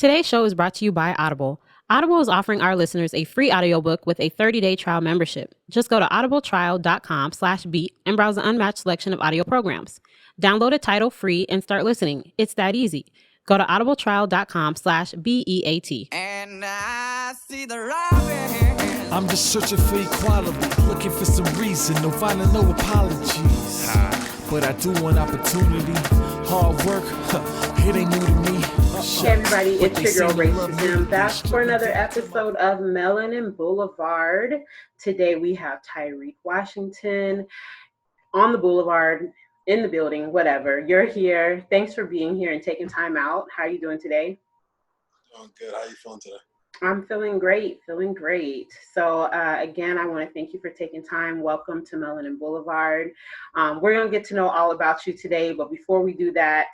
Today's show is brought to you by Audible. Audible is offering our listeners a free audiobook with a 30-day trial membership. Just go to audibletrial.com/beat and browse an unmatched selection of audio programs. Download a title free and start listening. It's that easy. Go to audibletrial.com/BEAT. And I see the robin. I'm just searching for equality, looking for some reason, no finding no apologies. But I do want opportunity, hard work, it ain't new to me. Hey everybody, it's your girl Rach Da Gem back for another episode of Melanin Boulevard. Today we have Tyriek Washington on the Boulevard, in the building, whatever. You're here. Thanks for being here and taking time out. How are you doing today? Doing good. How are you feeling today? I'm feeling great. So again, I want to thank you for taking time. Welcome to Melanin Boulevard. We're going to get to know all about you today, but before we do that,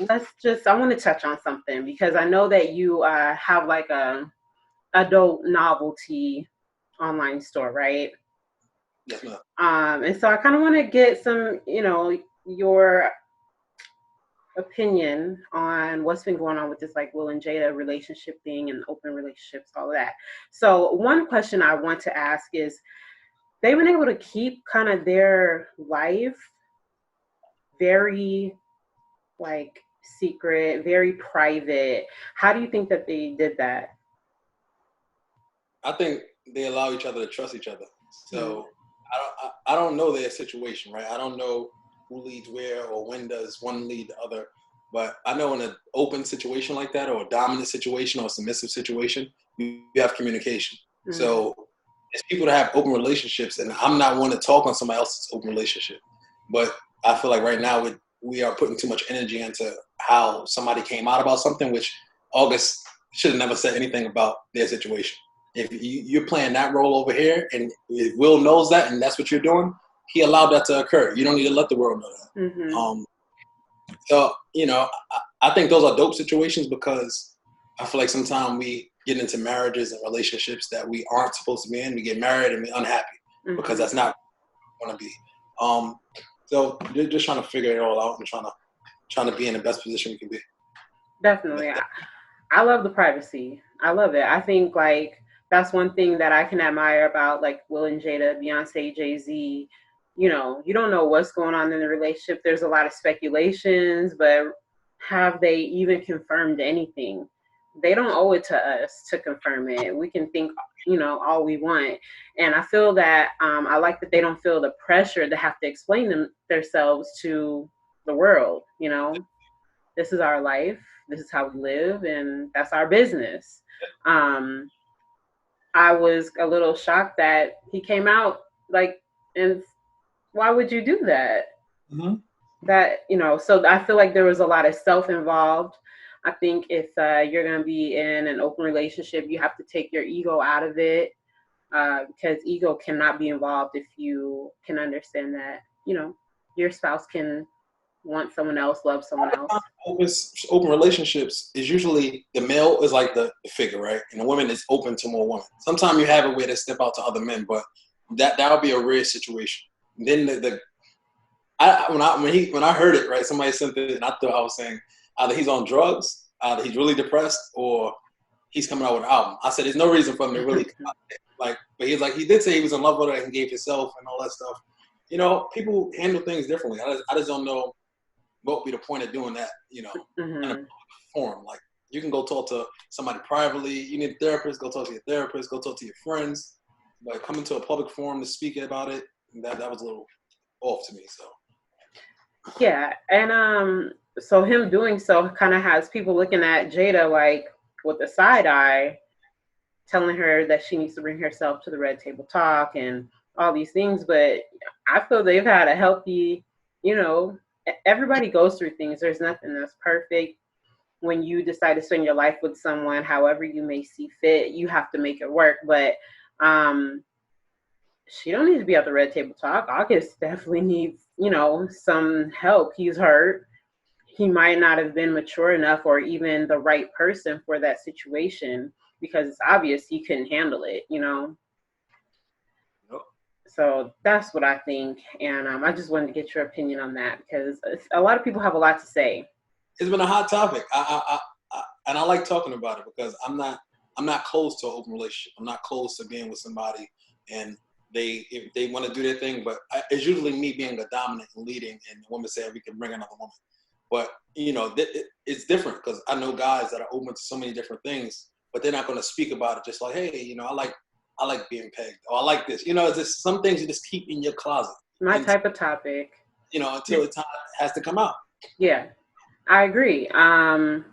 I want to touch on something because I know that you have like a adult novelty online store, right? Yes, ma'am. And so I kind of want to get some, your opinion on what's been going on with this like Will and Jada relationship thing and open relationships, all of that. So one question I want to ask is, they've been able to keep kind of their life very like secret, very private. How do you think that they did that? I think they allow each other to trust each other. So I don't know their situation, right? I don't know who leads where or when does one lead the other. But I know in an open situation like that, or a dominant situation or a submissive situation, you have communication. Mm-hmm. So it's people that have open relationships, and I'm not one to talk on somebody else's open relationship. But I feel like right now we are putting too much energy into how somebody came out about something, which August should have never said anything about their situation. If you're playing that role over here, and if Will knows that, and that's what you're doing, he allowed that to occur. You don't need to let the world know that. Mm-hmm. So, I think those are dope situations because I feel like sometimes we get into marriages and relationships that we aren't supposed to be in. We get married and we're unhappy because that's not what we want to be. So you're just trying to figure it all out and trying to be in the best position we can be. Definitely. I love the privacy. I love it. I think like that's one thing that I can admire about like Will and Jada, Beyonce, Jay-Z. You don't know what's going on in the relationship. There's a lot of speculations, but have they even confirmed anything? They don't owe it to us to confirm it. We can think, all we want. And I feel that I like that they don't feel the pressure to have to explain themselves to the world. This is our life. This is how we live, and that's our business. I was a little shocked that he came out and why would you do that? Mm-hmm. So I feel like there was a lot of self-involved. I think if you're going to be in an open relationship, you have to take your ego out of it because ego cannot be involved if you can understand that, your spouse can want someone else, love someone else. Open relationships is usually the male is like the figure, right? And the woman is open to more women. Sometimes you have a way to step out to other men, but that would be a rare situation. And then when I heard it, right, somebody sent it, and I thought I was saying either he's on drugs, either he's really depressed, or he's coming out with an album. I said there's no reason for him to really come out there. But he's like, he did say he was in love with her and gave himself and all that stuff. People handle things differently. I just don't know what would be the point of doing that, in a forum. Like, you can go talk to somebody privately. You need a therapist, go talk to your therapist, go talk to your friends. But coming to a public forum to speak about it, that was a little off to me. So yeah, and so him doing so kind of has people looking at Jada like with a side eye, telling her that she needs to bring herself to the red table talk and all these things. But I feel they've had a healthy, everybody goes through things. There's nothing that's perfect. When you decide to spend your life with someone, however you may see fit, you have to make it work. But she don't need to be at the red table talk. August definitely needs, some help. He's hurt. He might not have been mature enough or even the right person for that situation because it's obvious he couldn't handle it, Nope. So that's what I think. And I just wanted to get your opinion on that because a lot of people have a lot to say. It's been a hot topic. and I like talking about it because I'm not close to an open relationship. I'm not close to being with somebody and if they want to do their thing, but it's usually me being the dominant and leading, and the woman saying we can bring another woman. But it's different because I know guys that are open to so many different things, but they're not going to speak about it. Just like, hey, I like being pegged, or I like this. It's just some things you just keep in your closet. My type of topic. Until the time has to come out. Yeah, I agree. When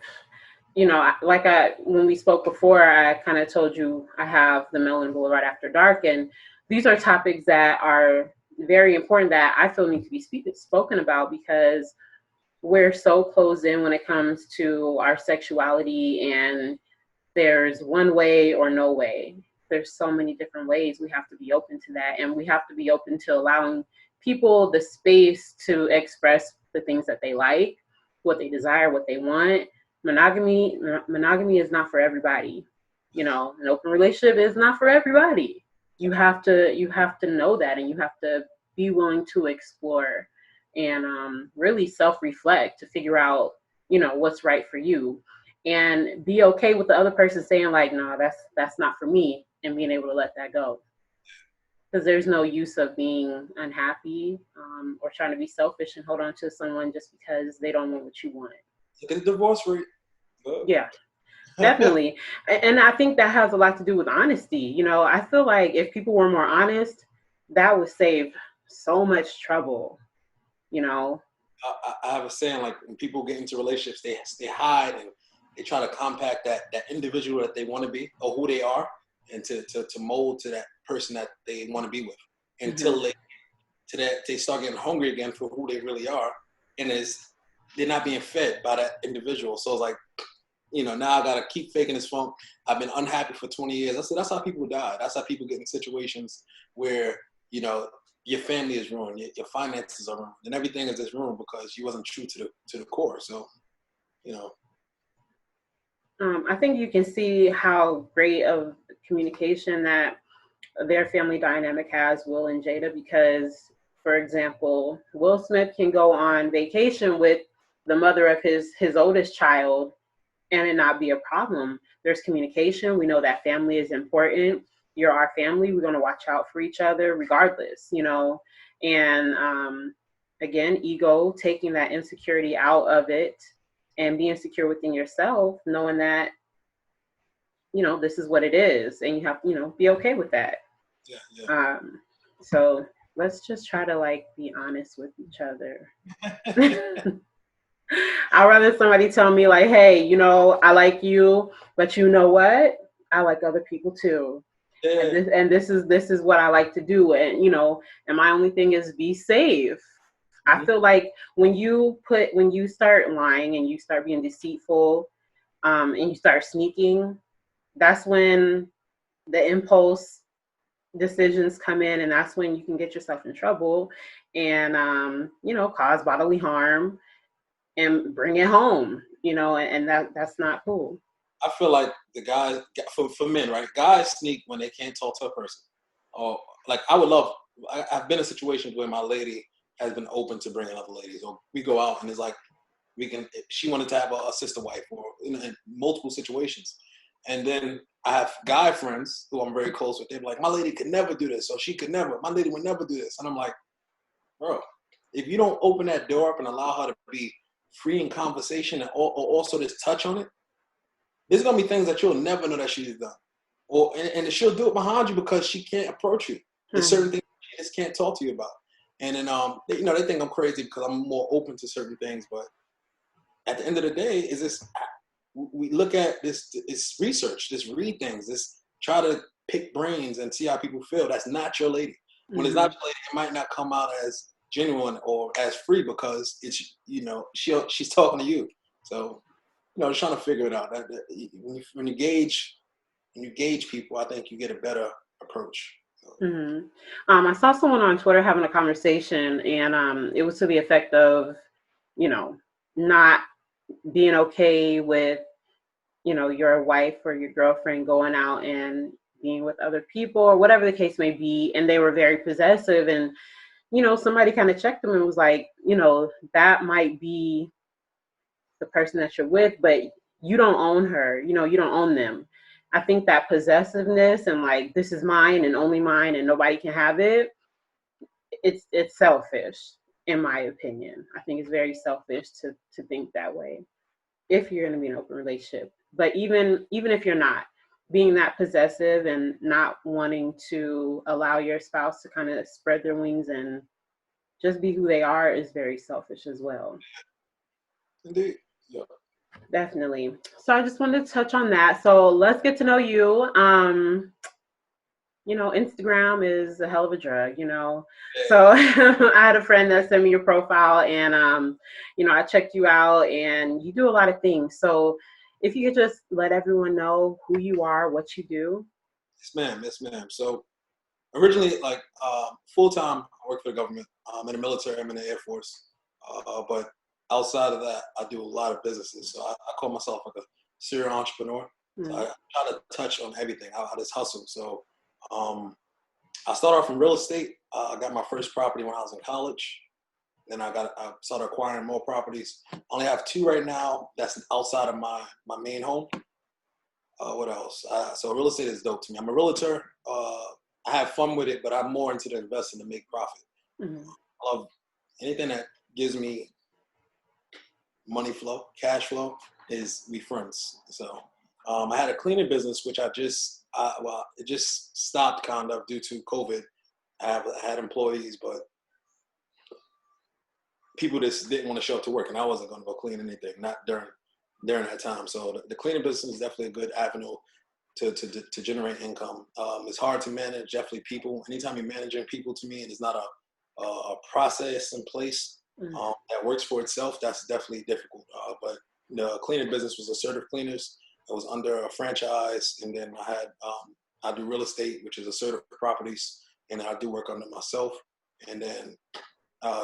we spoke before, I kind of told you I have the Melanin Boulevard After Dark, and these are topics that are very important that I feel need to be spoken about because we're so closed in when it comes to our sexuality, and there's one way or no way. There's so many different ways. We have to be open to that, and we have to be open to allowing people the space to express the things that they like, what they desire, what they want. Monogamy is not for everybody. An open relationship is not for everybody. You have to know that, and you have to be willing to explore and really self-reflect to figure out, what's right for you, and be okay with the other person saying like, no, that's not for me, and being able to let that go. Because there's no use of being unhappy or trying to be selfish and hold on to someone just because they don't want what you want. Look at the divorce rate. Yeah, definitely. And I think that has a lot to do with honesty. I feel like if people were more honest, that would save so much trouble. I have a saying, like, when people get into relationships, they hide and they try to compact that individual that they want to be or who they are, and to mold to that person that they want to be with until they start getting hungry again for who they really are, and they're not being fed by that individual. So it's like, now I gotta keep faking this funk. I've been unhappy for 20 years. I said that's how people die. That's how people get in situations where your family is ruined, your finances are ruined, and everything is just ruined because you wasn't true to the core. So, I think you can see how great of communication that their family dynamic has, Will and Jada, because, for example, Will Smith can go on vacation with the mother of his oldest child and it not be a problem. There's communication. We know that family is important. You're our family. We're going to watch out for each other regardless, and again, ego, taking that insecurity out of it and being secure within yourself, knowing that, this is what it is, and you have to, be okay with that. Yeah. So let's just try to be honest with each other. I'd rather somebody tell me like, hey, I like you, but you know what? I like other people too. Yeah. And this is what I like to do. And, and my only thing is be safe. I feel like when you start lying and you start being deceitful, and you start sneaking, that's when the impulse decisions come in, and that's when you can get yourself in trouble and, cause bodily harm and bring it home, and that's not cool. I feel like the guys, for men, right? Guys sneak when they can't talk to a person. Or I've been in situations where my lady has been open to bringing other ladies, or we go out and it's like she wanted to have a sister wife, or in multiple situations. And then I have guy friends who I'm very close with. They're like, my lady could never do this, or my lady would never do this. And I'm like, bro, if you don't open that door up and allow her to be free in conversation and also just touch on it, there's gonna be things that you'll never know that she's done, and she'll do it behind you because she can't approach you. There's certain things she just can't talk to you about, and then they think I'm crazy because I'm more open to certain things. But at the end of the day, we look at this? It's research. Just read things. Just try to pick brains and see how people feel. That's not your lady. When it's not your lady, it might not come out as genuine or as free because it's she's talking to you. So. Just trying to figure it out. When you gauge people, I think you get a better approach. I saw someone on Twitter having a conversation, and it was to the effect of, not being okay with, your wife or your girlfriend going out and being with other people or whatever the case may be, and they were very possessive, and somebody kind of checked them and was like, that might be the person that you're with, but you don't own her, you know, you don't own them. I think that possessiveness and like, this is mine and only mine and nobody can have it, it's selfish, in my opinion. I think it's very selfish to think that way if you're going to be in an open relationship. But even if you're not, being that possessive and not wanting to allow your spouse to kind of spread their wings and just be who they are is very selfish as well. Indeed. Yeah. Definitely. So I just wanted to touch on that. So let's get to know you. You know, Instagram is a hell of a drug, you know. Yeah. So I had a friend that sent me your profile, and you know, I checked you out, and you do a lot of things. So if you could just let everyone know who you are, what you do. Yes, ma'am. Yes, ma'am. So originally, like full time, I work for the government. I'm in the military. I'm in the Air Force. But outside of that, I do a lot of businesses. So I call myself like a serial entrepreneur. So I try to touch on everything. I just hustle. So I started off in real estate. I got my first property when I was in college. Then I started acquiring more properties. I only have 2 right now. That's outside of my main home. What else? So real estate is dope to me. I'm a realtor. I have fun with it, but I'm more into the investing to make profit. I love anything that gives me money flow, cash flow. Is we friends. So I had a cleaning business, which it just stopped kind of due to COVID. I had employees, but people just didn't want to show up to work, and I wasn't going to go clean anything, not during that time. So the cleaning business is definitely a good avenue to generate income. It's hard to manage, definitely people. Anytime you're managing people, to me, and it's not a process in place that works for itself, that's definitely difficult. But the cleaning business was assertive cleaners. It was under a franchise, and then I do real estate, which is assertive properties, and I do work under myself. And then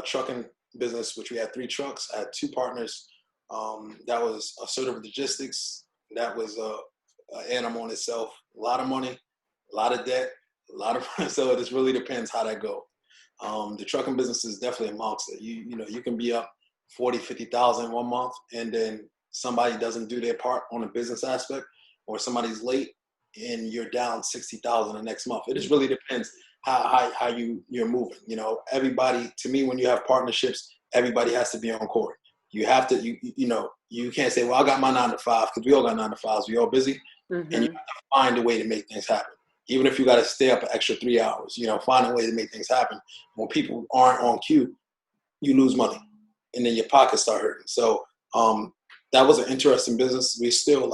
trucking business, which we had 3 trucks. I had 2 partners. That was assertive logistics. That was an animal in itself. A lot of money, a lot of debt, a lot of so it just really depends how that go. The trucking business is definitely a monster. You know, you can be up 40, 50,000 one month, and then somebody doesn't do their part on the business aspect, or somebody's late and you're down 60,000 the next month. It just really depends how you're moving. You know, everybody, to me, when you have partnerships, everybody has to be on court. You have to, you know, you can't say, well, I got my 9 to 5, because we all got 9 to 5s. We all busy, and you have to find a way to make things happen. Even if you got to stay up an extra 3 hours, you know, find a way to make things happen. When people aren't on cue, you lose money, and then your pockets start hurting. So that was an interesting business. We still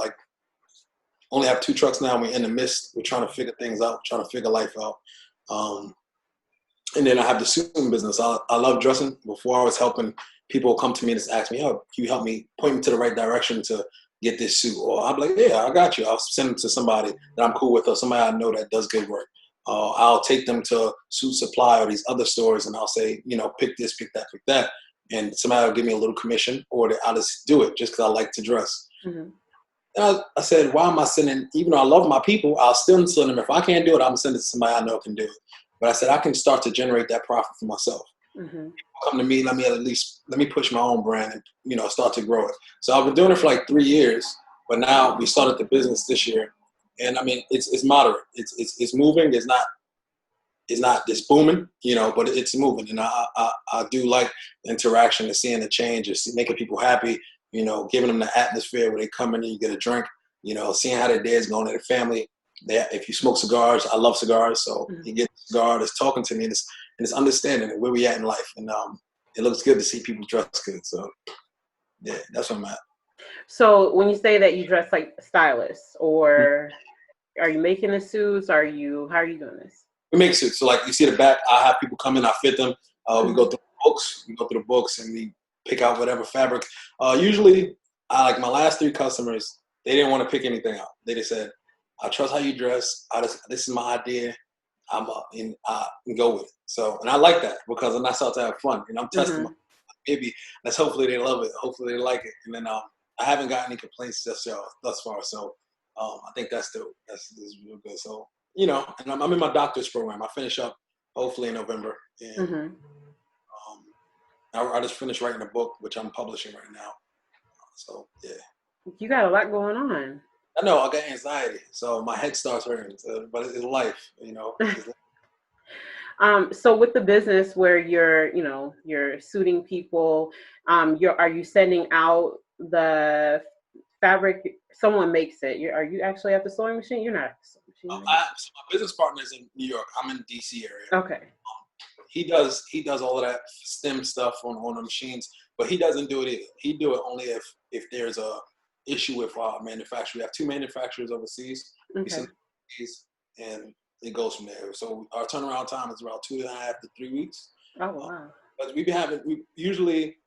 only have 2 trucks now. We're in the midst. We're trying to figure things out, trying to figure life out. And then I have the suiting business. I love dressing. Before I was helping people come to me and just ask me, oh, can you help me, point me to the right direction to get this suit? Or I'm like, yeah, I got you. I'll send them to somebody that I'm cool with, or somebody I know that does good work. I'll take them to Suit Supply or these other stores, and I'll say, you know, pick this, pick that, pick that. And somebody will give me a little commission, or I'll just do it just because I like to dress. And I said, why am I sending, even though I love my people, I'll still send them. If I can't do it, I'm going to send it to somebody I know can do it. But I said, I can start to generate that profit for myself. Come to me, let me push my own brand and, you know, start to grow it. So I've been doing it for like 3 years, but now we started the business this year. And I mean, it's moderate. It's moving. It's not just booming, you know, but it's moving. And I do like the interaction and seeing the change, and making people happy, you know, giving them the atmosphere where they come in and you get a drink, you know, seeing how their day is going, to their family. If you smoke cigars, I love cigars. So you get a cigar that's talking to me, and it's understanding where we at in life. And it looks good to see people dress good. So yeah, that's where I'm at. So when you say that you dress like stylists, or are you making the suits? How are you doing this? We make suits. So like you see the back, I have people come in, I fit them. We go through the books, and we pick out whatever fabric. Usually, like my last 3 customers, they didn't want to pick anything out. They just said, I trust how you dress. This is my idea. And go with it. So, and I like that, because then I start to have fun, and I'm testing maybe hopefully they love it. Hopefully they like it. And then I haven't got any complaints thus far. So I think that's real good. So, you know, and I'm in my doctor's program. I finish up hopefully in November. And I just finished writing a book, which I'm publishing right now. So yeah. You got a lot going on. I know I got anxiety, so my head starts hurting. But it's life, It's So with the business where you're suiting people, are you sending out the fabric? Someone makes it. Are you actually at the sewing machine? You're not at the sewing machine, right? So my business partner is in New York. I'm in DC area. Okay. He does all of that STEM stuff on the machines, but he doesn't do it either. He do it only if there's a issue with our manufacturer. We have 2 manufacturers overseas. We Okay. send these, and it goes from there. So our turnaround time is around 2.5 to 3 weeks. Oh wow. But we usually,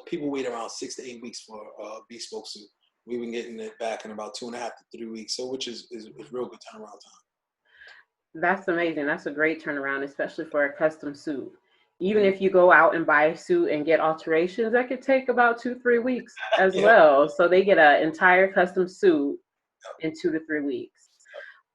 people wait around 6 to 8 weeks for a bespoke suit. We've been getting it back in about 2.5 to 3 weeks. So which is real good turnaround time. That's amazing. That's a great turnaround, especially for a custom suit. Even if you go out and buy a suit and get alterations, that could take about 2-3 weeks as Yeah. well. So they get an entire custom suit in 2 to 3 weeks.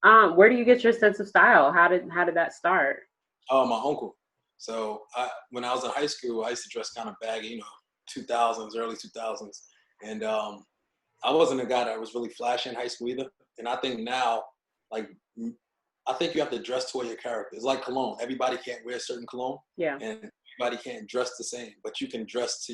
Where do you get your sense of style? How did that start? Oh, my uncle. So when I was in high school, I used to dress kind of baggy, 2000s, early 2000s. And I wasn't a guy that was really flashy in high school either. And I think now, like, I think you have to dress toward your character. It's like cologne. Everybody can't wear certain cologne. Yeah. And everybody can't dress the same, but you can dress to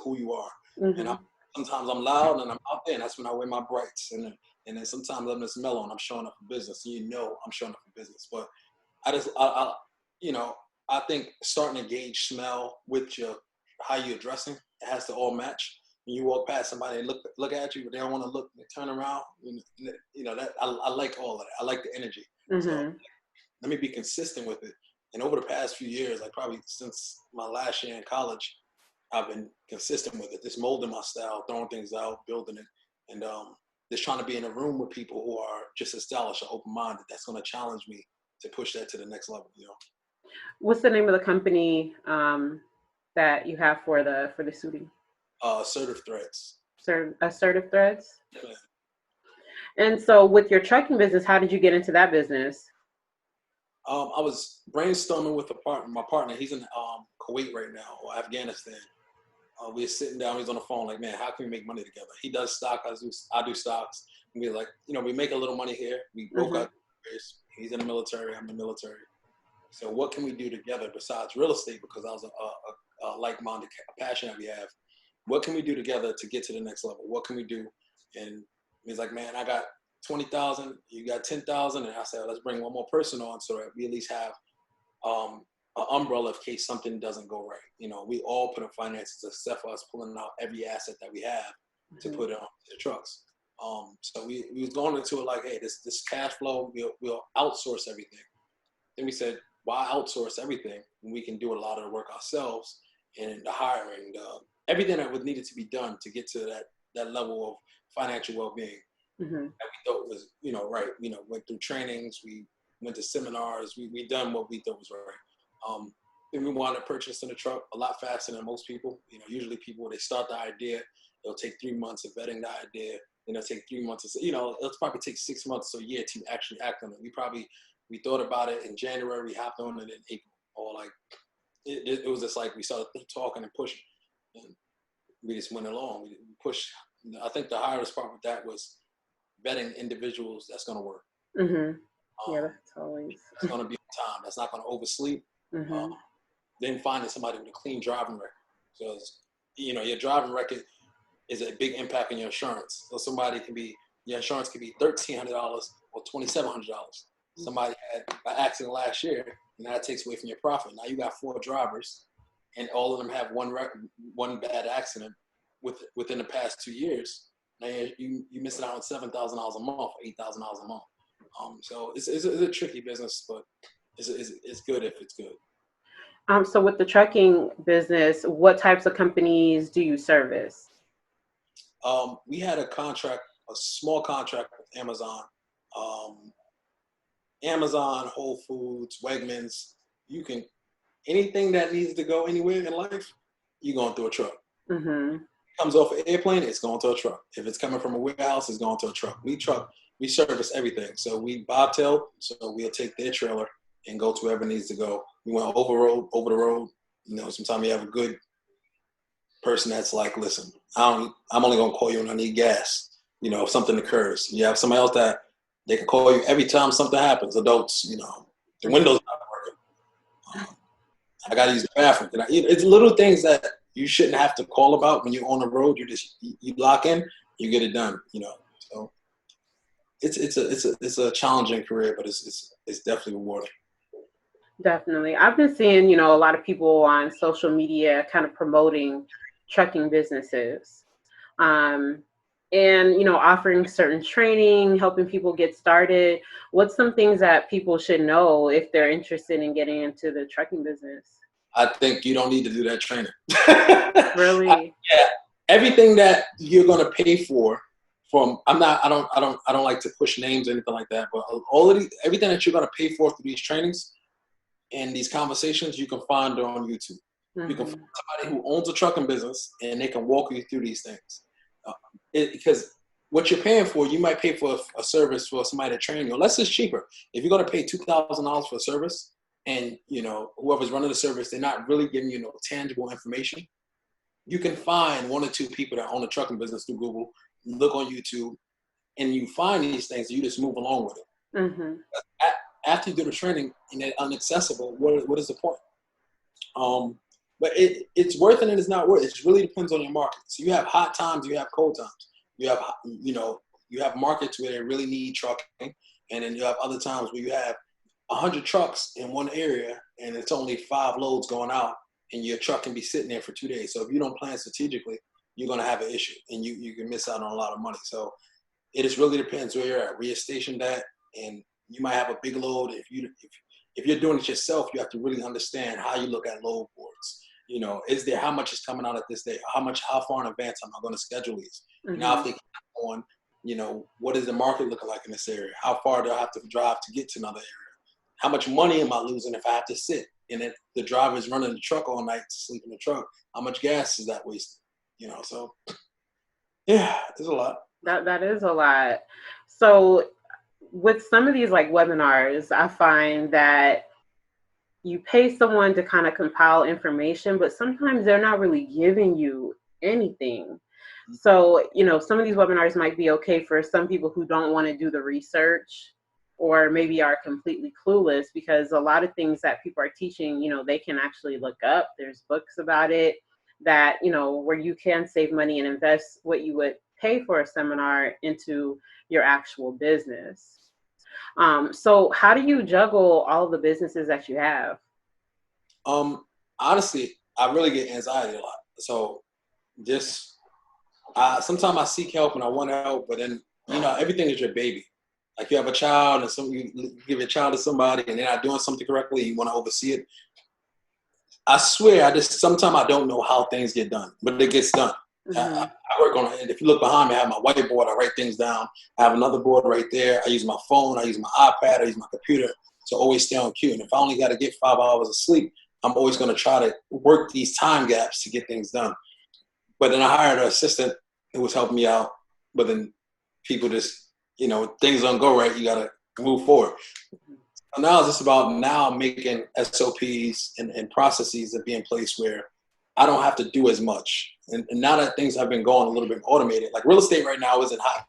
who you are. Mm-hmm. And sometimes I'm loud and I'm out there, and that's when I wear my brights. And then sometimes I'm just mellow and I'm showing up for business. And I'm showing up for business. But I think starting to gauge smell with how you're dressing, it has to all match. When you walk past somebody and look at you, but they don't want to look, they turn around. That I like all of that. I like the energy. Mm-hmm. So let me be consistent with it. And over the past few years, like probably since my last year in college, I've been consistent with it. Just molding my style, throwing things out, building it, and just trying to be in a room with people who are just as stylish or open-minded. That's going to challenge me to push that to the next level. What's the name of the company that you have for the suiting? Assertive Threads. Assertive Threads. Yeah. And so, with your trucking business, how did you get into that business? I was brainstorming with my partner. He's in Kuwait right now, or Afghanistan. We were sitting down. He's on the phone, like, man, how can we make money together? He does stock. I do stocks. And we're like, we make a little money here. We both got careers. He's in the military. I'm in the military. So what can we do together besides real estate? Because I was a like-minded passion that we have. What can we do together to get to the next level? What can we do? And he's like, man, I got 20,000. You got 10,000. And I said, let's bring one more person on so that we at least have an umbrella in case something doesn't go right. We all put in finances except for us pulling out every asset that we have to put on the trucks. So we was going into it like, hey, this cash flow, we'll outsource everything. Then we said, why outsource everything when we can do a lot of the work ourselves, and the hiring, everything that would needed to be done to get to that level of financial well-being that we thought was, right. Went through trainings, we went to seminars, we done what we thought was right. Then we wanted to purchase in the truck a lot faster than most people. Usually people, they start the idea, it'll take 3 months of vetting the idea, then it'll take 3 months, it'll probably take 6 months to a year to actually act on it. We thought about it in January, we hopped on it in April, or like, it was just like we started talking and pushing, and we just went along. We pushed. I think the hardest part with that was vetting individuals that's going to work. Yeah, that's always. That's going to be on time. That's not going to oversleep. Then finding somebody with a clean driving record, because your driving record is a big impact on your insurance. So your insurance can be $1,300 or $2,700. Somebody had an accident last year, and that takes away from your profit. Now you got 4 drivers, and all of them have one bad accident within the past 2 years. Now you missing out on $7,000 a month, $8,000 a month. So it's a tricky business, but it's good if it's good. So with the trucking business, what types of companies do you service? We had a small contract with Amazon. Amazon, Whole Foods, Wegmans, anything that needs to go anywhere in life, you're going through a truck. It comes off an airplane, it's going to a truck. If it's coming from a warehouse, it's going to a truck. We service everything. So we bobtail, so we'll take their trailer and go to wherever it needs to go. We went over the road. Sometimes you have a good person that's like, listen, I'm only gonna call you when I need gas. If something occurs. You have somebody else that they can call you every time something happens. Adults, the window's not working. I gotta use the bathroom. It's little things that you shouldn't have to call about when you're on the road. You lock in, you get it done. So it's a challenging career, but it's definitely rewarding. Definitely. I've been seeing, a lot of people on social media kind of promoting trucking businesses. And offering certain training, helping people get started. What's some things that people should know if they're interested in getting into the trucking business? I think you don't need to do that training. Really? Yeah. Everything that you're going to pay for I don't like to push names or anything like that, but everything that you're going to pay for through these trainings and these conversations, you can find on YouTube. Mm-hmm. You can find somebody who owns a trucking business and they can walk you through these things. Because what you're paying for, you might pay for a service for somebody to train you. Unless it's cheaper. If you're going to pay $2,000 for a service and, whoever's running the service, they're not really giving you no tangible information, you can find one or two people that own a trucking business through Google, look on YouTube, and you find these things and you just move along with it. Mm-hmm. After you do the training and they're inaccessible, what is the point? But it's worth it and it's not worth it. It really depends on your market. So you have hot times, you have cold times. You have markets where they really need trucking, and then you have other times where you have 100 trucks in one area and it's only 5 loads going out, and your truck can be sitting there for 2 days. So if you don't plan strategically, you're going to have an issue, and you can miss out on a lot of money. So it just really depends where you're at, where you're stationed at, and you might have a big load. If you're doing it yourself, you have to really understand how you look at load boards. Is there how much is coming out at this day? How far in advance am I going to schedule these? Mm-hmm. Now, if they keep on, what is the market looking like in this area? How far do I have to drive to get to another area? How much money am I losing if I have to sit? And if the driver's running the truck all night to sleep in the truck, how much gas is that wasted? So yeah, there's a lot. That is a lot. So with some of these like webinars, I find that you pay someone to kind of compile information, but sometimes they're not really giving you anything. So, some of these webinars might be okay for some people who don't want to do the research or maybe are completely clueless, because a lot of things that people are teaching, they can actually look up. There's books about it that, where you can save money and invest what you would pay for a seminar into your actual business. So how do you juggle all of the businesses that you have? Honestly, I really get anxiety a lot. So sometimes I seek help and I want help, but then, everything is your baby. Like you have a child and you give your child to somebody and they're not doing something correctly, you want to oversee it. I swear, sometimes I don't know how things get done, but it gets done. Mm-hmm. I work on it. If you look behind me, I have my whiteboard. I write things down. I have another board right there. I use my phone. I use my iPad. I use my computer to always stay on cue. And if I only got to get 5 hours of sleep, I'm always going to try to work these time gaps to get things done. But then I hired an assistant who was helping me out. But then people just, things don't go right. You got to move forward. So now it's just about making SOPs and processes that be in place where I don't have to do as much. And now that things have been going a little bit automated, like real estate right now isn't hot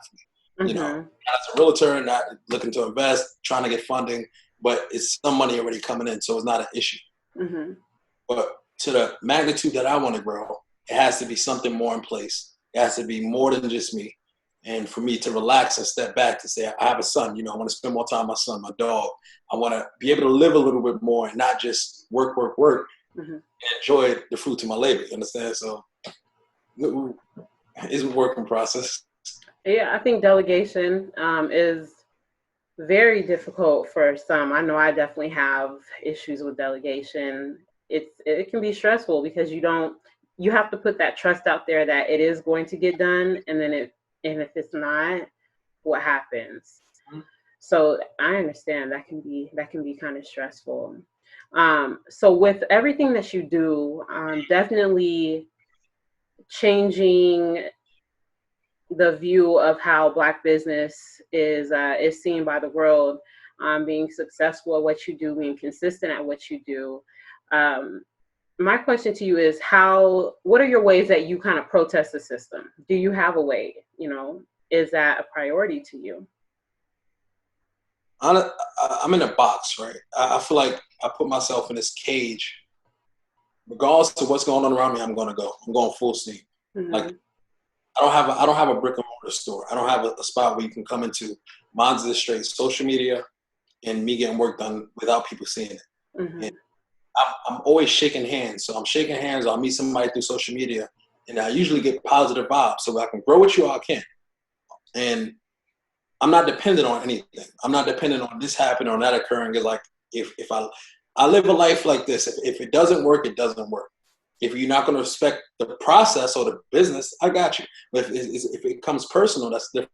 for me. Mm-hmm. As a realtor, not looking to invest, trying to get funding, but it's some money already coming in, so it's not an issue. Mm-hmm. But to the magnitude that I want to grow, it has to be something more in place. It has to be more than just me. And for me to relax and step back to say, I have a son, I want to spend more time with my son, my dog. I want to be able to live a little bit more and not just work, mm-hmm. and enjoy the fruits of my labor. You understand? So it's a working process. Yeah, I think delegation is very difficult for some. I know I definitely have issues with delegation. It can be stressful because you have to put that trust out there that it is going to get done, and if it's not, what happens? Mm-hmm. So I understand that can be kind of stressful. So with everything that you do, definitely changing the view of how Black business is seen by the world, being successful at what you do, being consistent at what you do. my question to you is what are your ways that you kind of protest the system? Do you have a way, is that a priority to you? I'm in a box, right? I feel like I put myself in this cage. Regardless of what's going on around me, I'm going to go. I'm going full steam. Mm-hmm. Like I don't have a brick and mortar store. I don't have a spot where you can come into. Mine's just straight social media and me getting work done without people seeing it. Mm-hmm. And I'm always shaking hands. So I'm shaking hands. I'll meet somebody through social media, and I usually get positive vibes. So I can grow with you, I can. And I'm not dependent on anything. I'm not dependent on this happening or that occurring. It's like if I live a life like this. If it doesn't work, it doesn't work. If you're not going to respect the process or the business, I got you. But if it comes personal, that's different.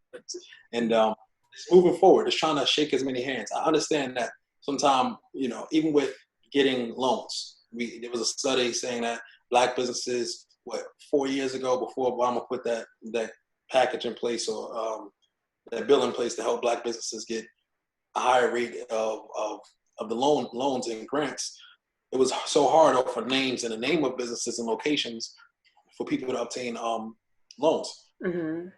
And it's moving forward. It's trying to shake as many hands. I understand that sometimes, even with getting loans, there was a study saying that Black businesses, 4 years ago, before Obama put that package in place or that bill in place to help Black businesses get a higher rate of the loans and grants, it was so hard for names and the name of businesses and locations for people to obtain loans. Mm-hmm.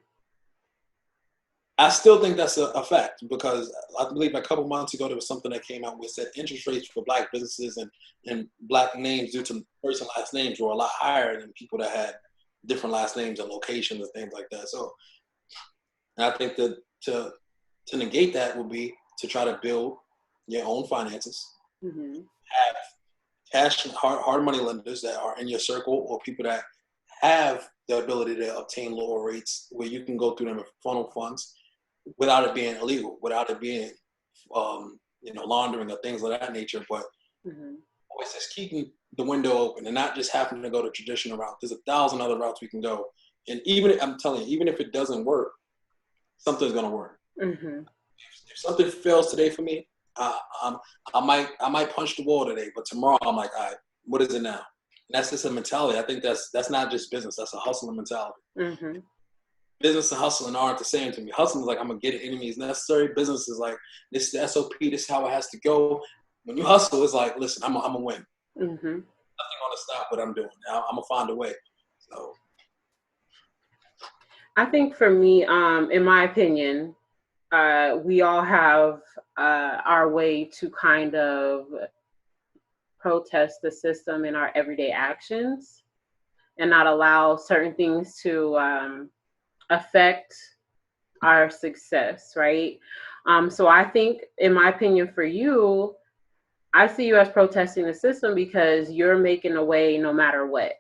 I still think that's a fact, because I believe a couple months ago there was something that came out which said interest rates for Black businesses and Black names due to first and last names were a lot higher than people that had different last names and locations and things like that. So, and I think that to negate that would be to try to build your own finances, Mm-hmm. have cash, hard money lenders that are in your circle, or people that have the ability to obtain lower rates where you can go through them and funnel funds without it being illegal, without it being laundering or things of that nature. But Mm-hmm. always just keeping the window open and not just having to go the traditional route. There's 1,000 other routes we can go. And I'm telling you, even if it doesn't work, something's gonna work. Mm-hmm. If something fails today for me, I might punch the wall today, but tomorrow I'm like, all right, what is it now? And that's just a mentality. I think that's not just business. That's a hustling mentality. Mm-hmm. Business and hustling aren't the same to me. Hustling is like, I'm going to get it, enemies necessary. Business is like, this is the SOP, this is how it has to go. When you hustle, it's like, listen, I'm going to win. Mm-hmm. Nothing going to stop what I'm doing. I'm going to find a way. So, I think for me, in my opinion, we all have our way to kind of protest the system in our everyday actions and not allow certain things to affect our success, right? So I think, in my opinion, for you, I see you as protesting the system because you're making a way no matter what.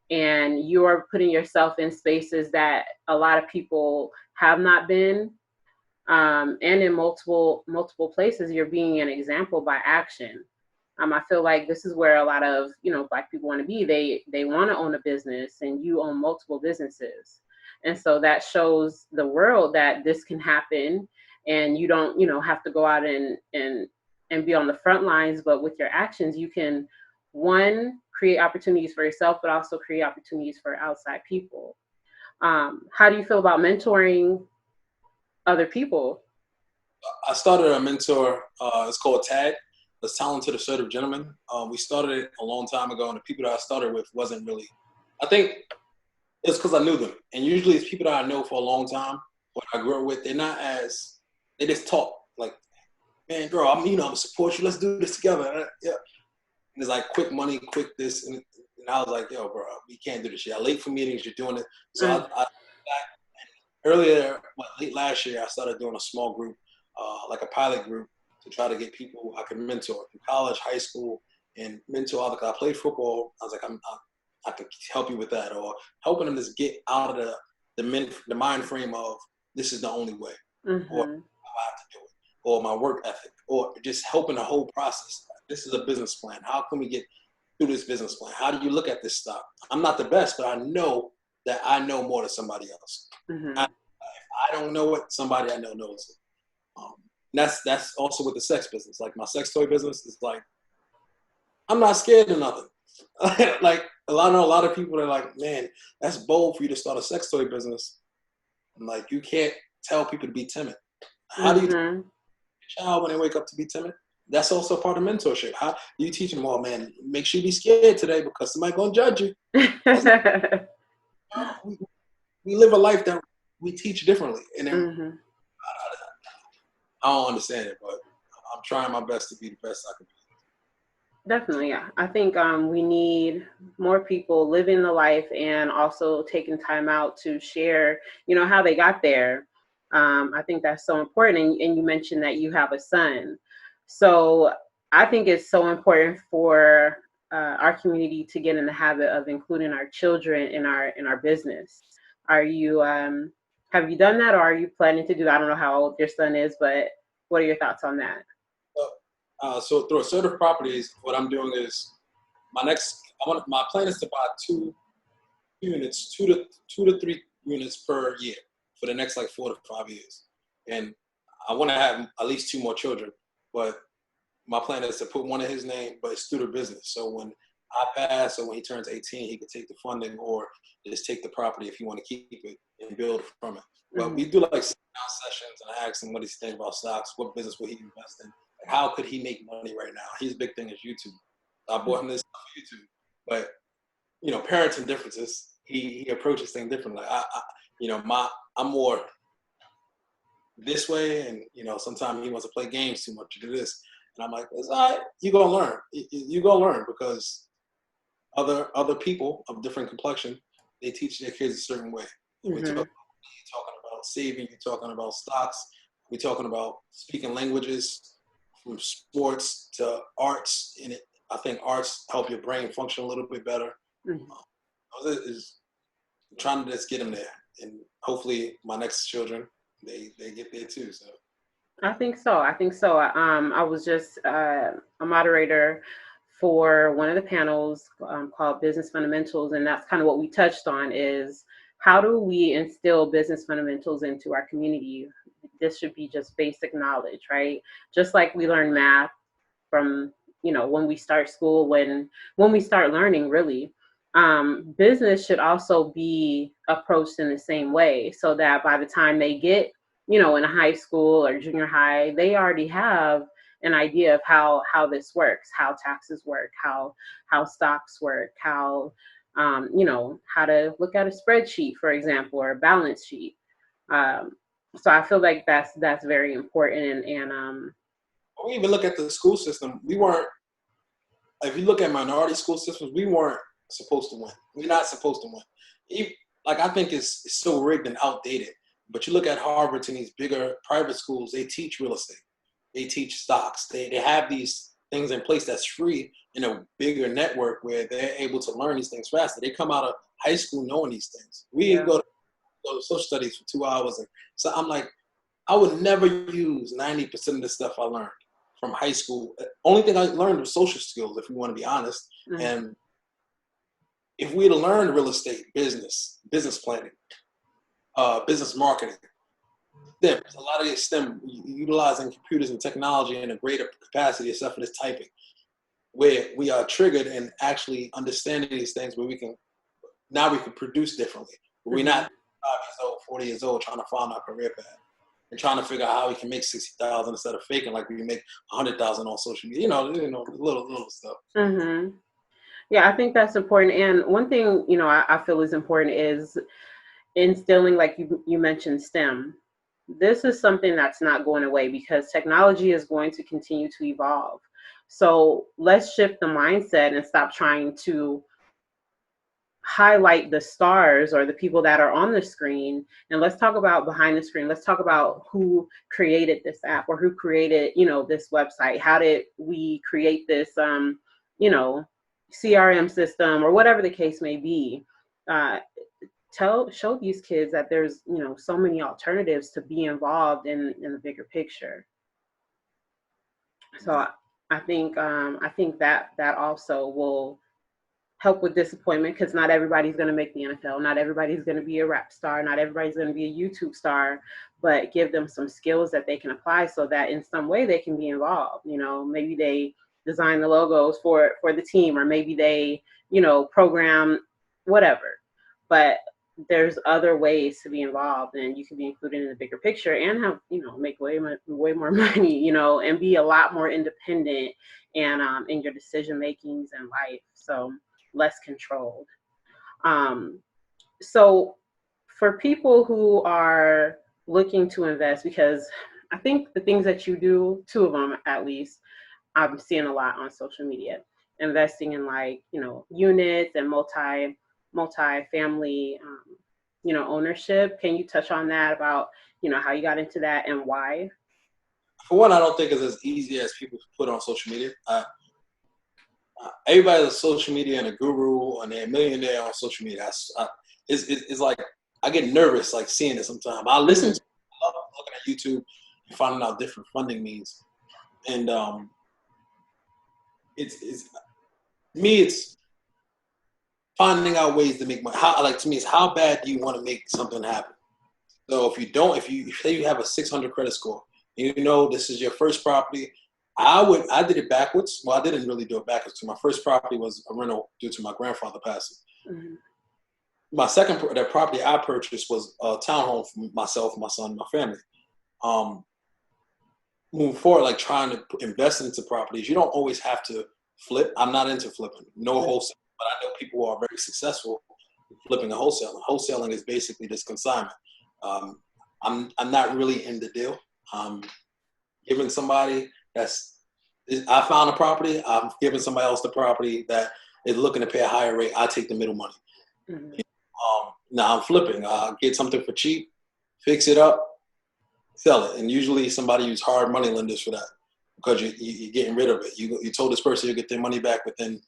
And you're putting yourself in spaces that a lot of people have not been. And in multiple places, you're being an example by action. I feel like this is where a lot of Black people want to be. They want to own a business, and you own multiple businesses, and so that shows the world that this can happen, and you don't have to go out and be on the front lines. But with your actions, you can create opportunities for yourself, but also create opportunities for outside people. How do you feel about mentoring other people? I started a mentor. It's called TAG. It's Talented Assertive Gentlemen. We started it a long time ago, and the people that I started with wasn't really. I think it's because I knew them, and usually it's people that I know for a long time, or I grew up with. They're not as. They just talk like, man, girl, I'm gonna support you. Let's do this together. Yeah. And it's like quick money, quick this, and I was like, yo, bro, we can't do this shit. I'm late for meetings. You're doing it. So earlier, late last year, I started doing a small group, like a pilot group, to try to get people I can mentor in college, high school, and mentor other. Cause I played football. I was like, I could help you with that, or helping them just get out of the mind frame of this is the only way, Mm-hmm. or how I have to do it, or my work ethic, or just helping the whole process. This is a business plan. How can we get through this business plan? How do you look at this stock? I'm not the best, but I know that I know more than somebody else. Mm-hmm. I don't know what somebody I know knows it. That's also with the sex business. Like my sex toy business is like, I'm not scared of nothing. Like a lot of people are like, man, that's bold for you to start a sex toy business. I'm like, you can't tell people to be timid. How do you tell a child when they wake up to be timid? That's also part of mentorship. How you teach them, well, man, make sure you be scared today because somebody's gonna judge you. We live a life that we teach differently, and then Mm-hmm. I don't understand it, but I'm trying my best to be the best I can be. Definitely, yeah. I think we need more people living the life and also taking time out to share, how they got there. I think that's so important. And you mentioned that you have a son. So I think it's so important for our community to get in the habit of including our children in our business. Are you have you done that, or are you planning to do that? I don't know how old your son is, but what are your thoughts on that? So through assertive properties, what I'm doing is my plan is to buy two units, two to three units per year for the next like 4 to 5 years, and I want to have at least 2 more children. But my plan is to put one in his name, but it's through the business. So when I pass or when he turns 18, he can take the funding or just take the property if you want to keep it and build from it. But we do like sit-down sessions, and I ask him what he's thinking about stocks, what business will he invest in, how could he make money right now. His big thing is YouTube. I bought him this stuff for YouTube, but parenting differences. He approaches things differently. I'm more this way, and sometimes he wants to play games too much to do this, and I'm like, it's all right. You gonna learn. You gonna learn because other people of different complexion, they teach their kids a certain way. You're talking about saving. You're talking about stocks. We're talking about speaking languages, from sports to arts. And I think arts help your brain function a little bit better. Is trying to just get them there, and hopefully my next children they get there too. So I think so. I was just a moderator for one of the panels called Business Fundamentals, and that's kind of what we touched on is how do we instill business fundamentals into our community? This should be just basic knowledge, right? Just like we learn math from, when we start school, when we start learning, really. Business should also be approached in the same way so that by the time they get, in a high school or junior high, they already have an idea of how this works, how taxes work, how stocks work, how how to look at a spreadsheet, for example, or a balance sheet. So I feel like that's very important. And we even look at the school system. We weren't. If you look at minority school systems, we weren't supposed to win. We're not supposed to win. I think it's so rigged and outdated. But you look at Harvard and these bigger private schools, they teach real estate. They teach stocks. They have these things in place that's free in a bigger network where they're able to learn these things faster. They come out of high school knowing these things. We go to social studies for 2 hours. And so I'm like, I would never use 90% of the stuff I learned from high school. Only thing I learned was social skills, if we want to be honest. And if we had learned real estate, business planning, business marketing, STEM, a lot of it STEM, utilizing computers and technology in a greater capacity, except for this typing, where we are triggered and actually understanding these things where we can produce differently. We're not 5 years old, 40 years old trying to find our career path and trying to figure out how we can make 60,000 instead of faking like we make 100,000 on social media, little stuff. Yeah, I think that's important. And one thing, I feel is important is instilling, like you mentioned, STEM. This is something that's not going away because technology is going to continue to evolve. So let's shift the mindset and stop trying to highlight the stars or the people that are on the screen. And let's talk about behind the screen. Let's talk about who created this app or who created, this website. How did we create this, CRM system or whatever the case may be? Show these kids that there's so many alternatives to be involved in the bigger picture. So I think that also will help with disappointment because not everybody's going to make the NFL, not everybody's going to be a rap star, not everybody's going to be a YouTube star, but give them some skills that they can apply so that in some way they can be involved. Maybe they design the logos for the team, or maybe they program whatever. But there's other ways to be involved, and you can be included in the bigger picture and have, make way more money, and be a lot more independent and in your decision makings in life. So less controlled. So for people who are looking to invest, because I think the things that you do, two of them at least, I'm seeing a lot on social media, investing in units and multi-family, ownership. Can you touch on that about, how you got into that and why? For one, I don't think it's as easy as people put on social media. Everybody's a social media and a guru and they're a millionaire on social media. It's like, I get nervous like seeing it sometimes. I listen to I love looking at YouTube and finding out different funding means. And it's finding out ways to make money. To me, it's how bad do you want to make something happen? So if you say you have a 600 credit score, this is your first property, I did it backwards. Well, I didn't really do it backwards. My first property was a rental due to my grandfather passing. Mm-hmm. My second property I purchased was a townhome for myself, my son, my family. Moving forward, like trying to invest into properties, you don't always have to flip. I'm not into flipping, no wholesale, but I know people who are very successful flipping and wholesaling. Wholesaling is basically this consignment. I'm not really in the deal. Giving somebody I found a property, I'm giving somebody else the property that is looking to pay a higher rate. I take the middle money. Mm-hmm. Now I'm flipping. Get something for cheap, fix it up, sell it. And usually somebody use hard money lenders for that because you're getting rid of it. You told this person you'll get their money back within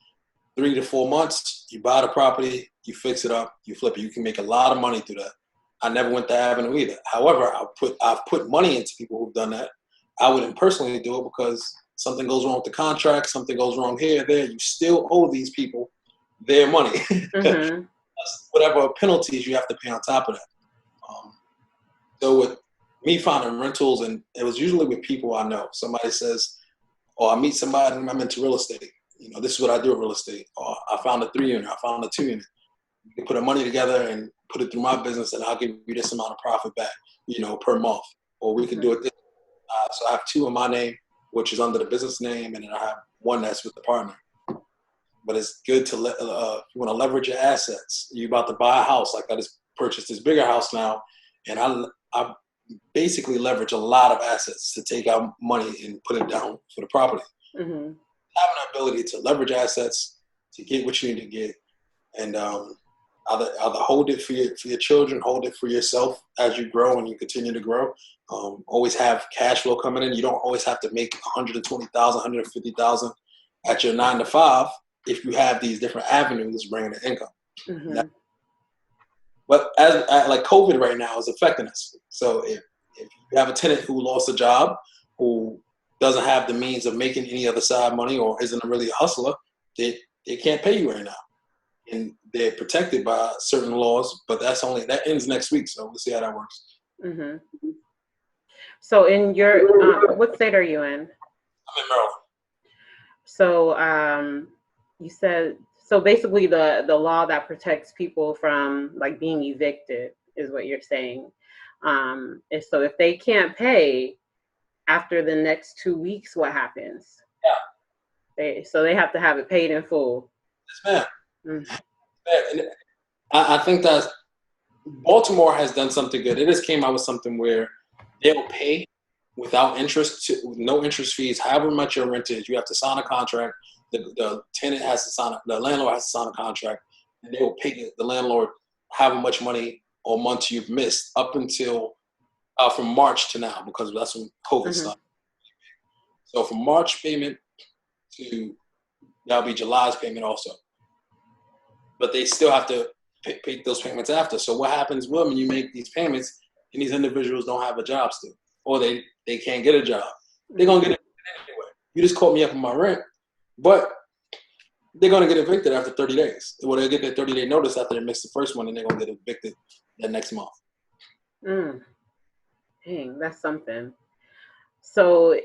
3 to 4 months. You buy the property, you fix it up, you flip it. You can make a lot of money through that. I never went that avenue either. However, I've put money into people who've done that. I wouldn't personally do it because something goes wrong with the contract, something goes wrong here, there. You still owe these people their money. Mm-hmm. Whatever penalties you have to pay on top of that. So with me finding rentals, and it was usually with people I know. Somebody says, I meet somebody and I'm into real estate. This is what I do with real estate. Or I found a 3-unit, I found a 2-unit. You can put the money together and put it through my business and I'll give you this amount of profit back, per month. Or we can do it this. So I have 2 in my name, which is under the business name, and then I have 1 that's with the partner. But it's good to if you want to leverage your assets. You're about to buy a house. Like I just purchased this bigger house now, and I basically leverage a lot of assets to take out money and put it down for the property. Mm-hmm. Having the ability to leverage assets to get what you need to get, and either hold it for your children, hold it for yourself as you grow and you continue to grow. Always have cash flow coming in. You don't always have to make $120,000, $150,000 at your 9 to 5 if you have these different avenues bringing in income. Mm-hmm. But as like COVID right now is affecting us. So if you have a tenant who lost a job, who doesn't have the means of making any other side money or isn't really a hustler, they can't pay you right now. And they're protected by certain laws, but that ends next week. So we'll see how that works. Mm-hmm. So in your, what state are you in? I'm in Maryland. So you said, so basically the law that protects people from like being evicted is what you're saying. And so if they can't pay after the next 2 weeks, what happens? Yeah. So they have to have it paid in full. Yes, ma'am. Mm-hmm. And I think that Baltimore has done something good. It just came out with something where they'll pay without interest, with no interest fees, however much your rent is. You have to sign a contract. The tenant has to sign, the landlord has to sign a contract, and they will pay the landlord however much money or months you've missed up until from March to now, because that's when COVID started. So from March payment to that'll be July's payment also. But they still have to pay those payments after. So what happens when you make these payments and these individuals don't have a job still, or they can't get a job? They're going to get evicted anyway. You just caught me up on my rent, but they're going to get evicted after 30 days. Well, they'll get their 30-day notice after they miss the first one, and they're going to get evicted the next month. Dang, that's something. So,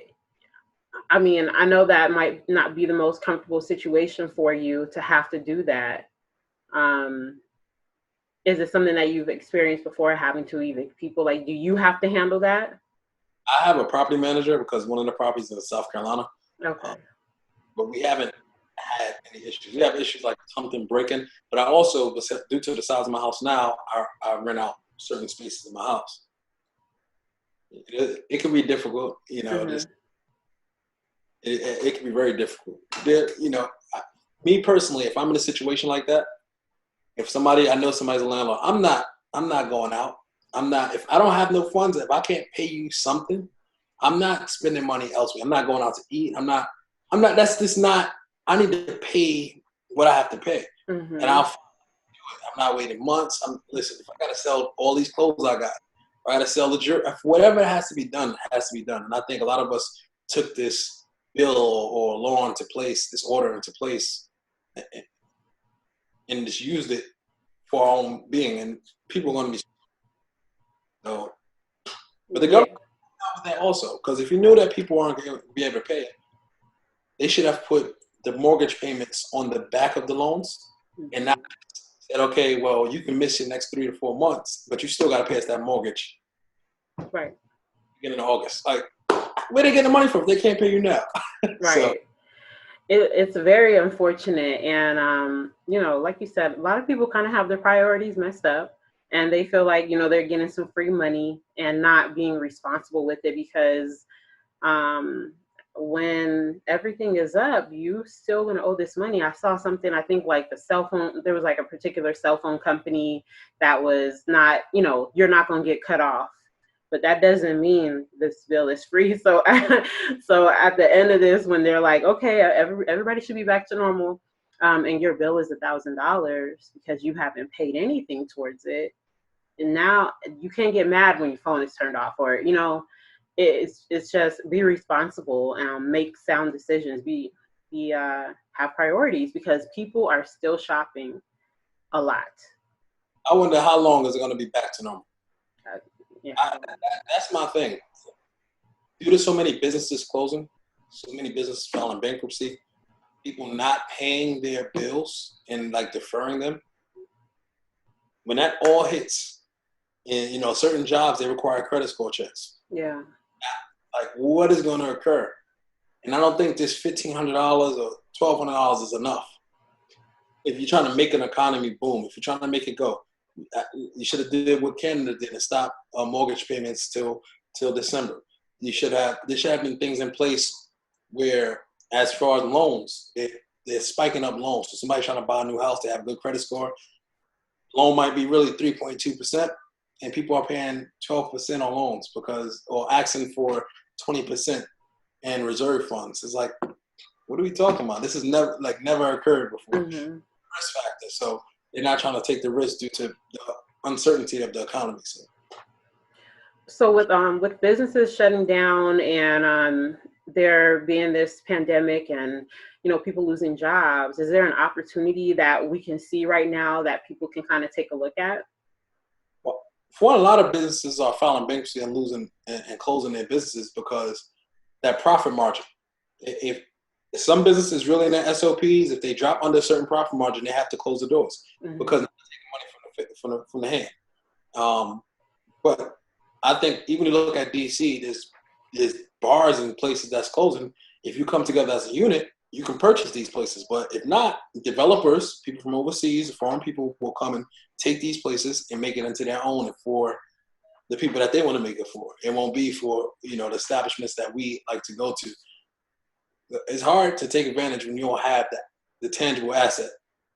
I mean, I know that might not be the most comfortable situation for you to have to do that. Is it something that you've experienced before, having to evict people? Like, do you have to handle that? I have a property manager because one of the properties is in South Carolina. Okay. But we haven't had any issues. We have issues like something breaking, but I also, due to the size of my house now, I rent out certain spaces in my house. It can be difficult, you know. Mhm. It can be very difficult. There, you know, me personally, if I'm in a situation like that, if I know somebody's a landlord, I'm not going out. If I don't have no funds, if I can't pay you something, I'm not spending money elsewhere. I'm not going out to eat. That's just not, I need to pay what I have to pay. Mhm. And I'm not waiting months. Listen, if I got to sell all these clothes I got, I got to sell the jewelry, whatever has to be done, has to be done. And I think a lot of us took this bill or law into place, this order into place, and just used it for our own being. And people are going to be, you know, but the government with that also, because if you knew that people aren't going to be able to pay it, they should have put the mortgage payments on the back of the loans and not said, okay, well, you can miss your next 3 to 4 months, but you still got to pay us that mortgage. Right. Beginning of August. Like, where they getting the money from if they can't pay you now? Right. So, It's very unfortunate. And, you know, like you said, a lot of people kind of have their priorities messed up. And they feel like, you know, they're getting some free money and not being responsible with it because when everything is up, you still going to owe this money. I saw something, I think like the cell phone, there was like a particular cell phone company that was not, you know, you're not going to get cut off. But that doesn't mean this bill is free. So, so at the end of this, when they're like, okay, everybody should be back to normal, and your bill is $1,000 because you haven't paid anything towards it, and now you can't get mad when your phone is turned off, or you know, it's just be responsible, make sound decisions, have priorities because people are still shopping a lot. I wonder how long is it going to be back to normal? Yeah. That's my thing. Due to so many businesses closing, so many businesses filing bankruptcy, people not paying their bills and like deferring them. When that all hits, and you know, certain jobs they require credit score checks. Yeah. Like, what is going to occur? And I don't think this $1,500 or $1,200 is enough. If you're trying to make an economy boom, if you're trying to make it go, you should have did what Canada did and stop mortgage payments till December. There should have been things in place where, as far as loans, they're spiking up loans. So somebody trying to buy a new house, they have a good credit score. Loan might be really 3.2%, and people are paying 12% on loans or asking for 20% in reserve funds. It's like, what are we talking about? This has never occurred before. Mm-hmm. Risk factor. So they're not trying to take the risk due to the uncertainty of the economy. So with businesses shutting down and there being this pandemic and you know people losing jobs, is there an opportunity that we can see right now that people can kind of take a look at? Well, for a lot of businesses are filing bankruptcy and losing and closing their businesses because that profit margin. If some businesses really in their SOPs, if they drop under a certain profit margin, they have to close the doors because they're taking money from the hand. But I think even if you look at DC, there's bars and places that's closing. If you come together as a unit, you can purchase these places. But if not, developers, people from overseas, foreign people will come and take these places and make it into their own and for the people that they want to make it for. It won't be for, you know, the establishments that we like to go to. It's hard to take advantage when you don't have the tangible asset.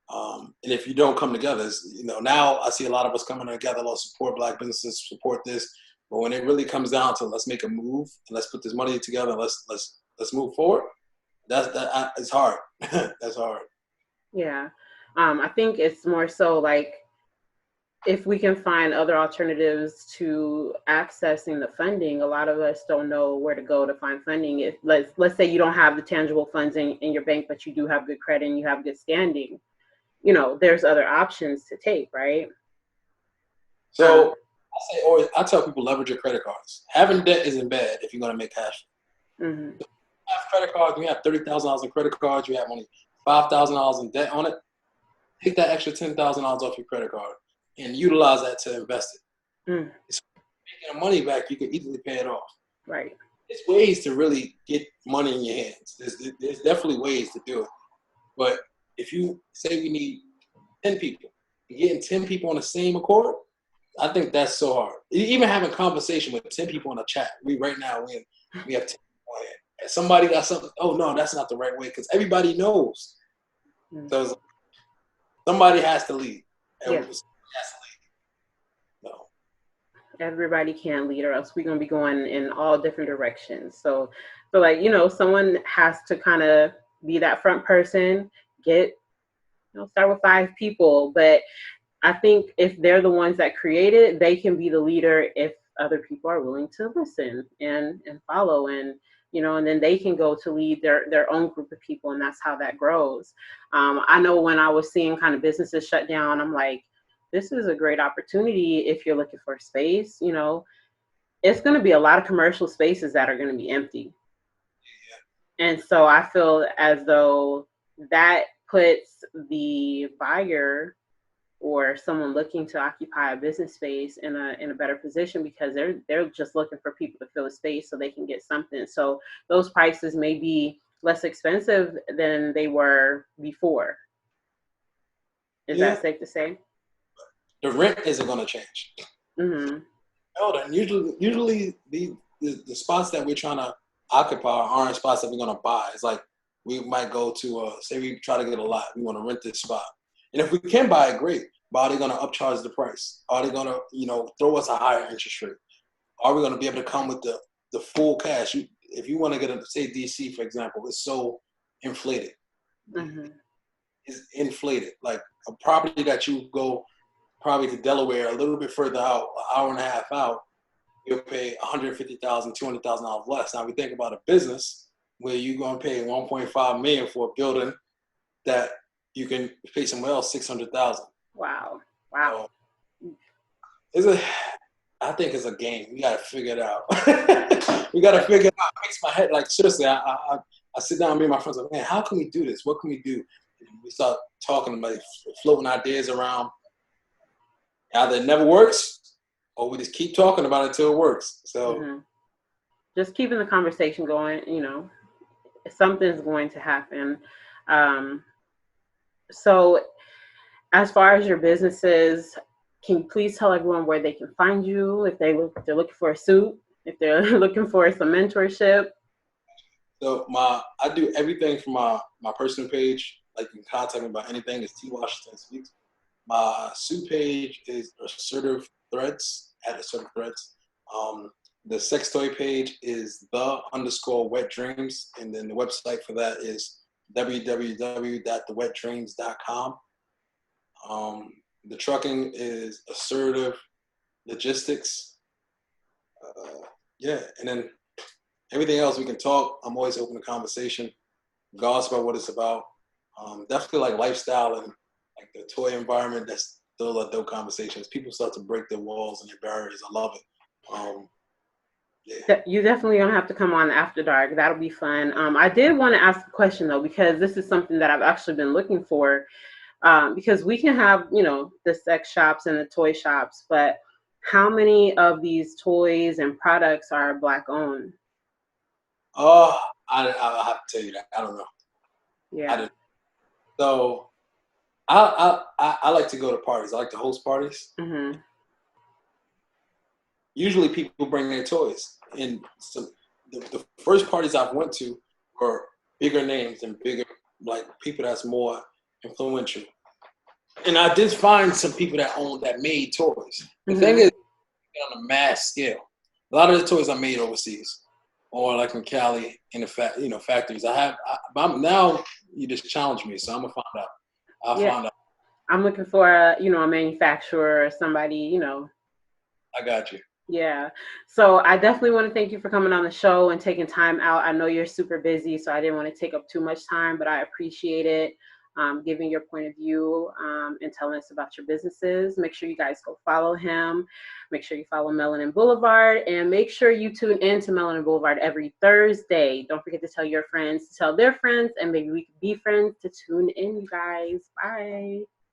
And if you don't come together, you know, now I see a lot of us coming together, let's support Black businesses, support this. But when it really comes down to let's make a move and let's put this money together, and let's move forward. It's hard. That's hard. Yeah. I think it's more so like if we can find other alternatives to accessing the funding. A lot of us don't know where to go to find funding. If let's say you don't have the tangible funds in your bank, but you do have good credit and you have good standing, you know, there's other options to take, right? So I tell people leverage your credit cards. Having debt isn't bad if you're going to make cash. Mm-hmm. You have credit cards, you have $30,000 in credit cards, you have only $5,000 in debt on it. Take that extra $10,000 off your credit card. and utilize that to invest it. Mm. It's making the money back, you can easily pay it off. Right. There's ways to really get money in your hands. There's definitely ways to do it. But if you say we need 10 people, getting 10 people on the same accord, I think that's so hard. Even having a conversation with 10 people in a chat, we have 10 people on here. And somebody got something, oh no, that's not the right way, because everybody knows. So somebody has to lead. Somebody has to lead. No. Everybody can lead, or else we're going to be going in all different directions. So like, someone has to kind of be that front person, start with 5 people. But I think if they're the ones that create it, they can be the leader if other people are willing to listen and follow, and then they can go to lead their own group of people, and that's how that grows. I know when I was seeing kind of businesses shut down, I'm like, this is a great opportunity if you're looking for space. It's going to be a lot of commercial spaces that are going to be empty. And so I feel as though that puts the buyer or someone looking to occupy a business space in a better position, because they're just looking for people to fill a space so they can get something. So those prices may be less expensive than they were before. Is that safe to say? The rent isn't going to change. Mm-hmm. No, then usually the spots that we're trying to occupy aren't spots that we're going to buy. It's like we might go to, say we try to get a lot. We want to rent this spot. And if we can buy it, great. But are they going to upcharge the price? Are they going to, throw us a higher interest rate? Are we going to be able to come with the full cash? If you want to get say DC, for example, it's so inflated. Mm-hmm. It's inflated. Like a property that you go probably to Delaware, a little bit further out, an hour and a half out, you'll pay $150,000, $200,000 less. Now we think about a business where you're going to pay $1.5 million for a building that you can pay somewhere else $600,000. Wow. I think it's a game. We got to figure it out. We got to figure it out. It makes my head, like, seriously, I sit down, me and my friends, like, man, how can we do this? What can we do? And we start talking, like, floating ideas around. Either it never works, or we just keep talking about it until it works. So just keeping the conversation going, something's going to happen. So as far as your businesses, can you please tell everyone where they can find you if they're looking for a suit, if they're looking for some mentorship? So I do everything from my personal page. Like, you can contact me about anything. It's T Washington Speaks. My suit page is Assertive Threads, at Assertive Threads. The sex toy page is _wetdreams, and then the website for that is www.thewetdreams.com. The trucking is Assertive Logistics. And then everything else we can talk. I'm always open to conversation, regardless about what it's about. Definitely like lifestyle and like the toy environment. That's still a dope conversations. People start to break their walls and their barriers. I love it. You definitely don't have to come on After Dark. That'll be fun. I did want to ask a question though, because this is something that I've actually been looking for. Because we can have, the sex shops and the toy shops, but how many of these toys and products are Black owned? Oh, I'll have to tell you that. I don't know. Yeah. So I like to go to parties. I like to host parties. Mm-hmm. Usually people bring their toys. And so the first parties I've went to were bigger names and bigger, like, people that's more influential. And I did find some people that made toys. The thing is, on a mass scale, a lot of the toys are made overseas, or like in Cali in the factories. I'm now, you just challenge me, so I'm gonna find out. I'll find out. I'm looking for a manufacturer or somebody, I got you. Yeah. So I definitely want to thank you for coming on the show and taking time out. I know you're super busy, so I didn't want to take up too much time, but I appreciate it. Giving your point of view and telling us about your businesses. Make sure you guys go follow him. Make sure you follow Melanin Boulevard, and make sure you tune in to Melanin Boulevard every Thursday. Don't forget to tell your friends to tell their friends, and maybe we can be friends to tune in, you guys. Bye.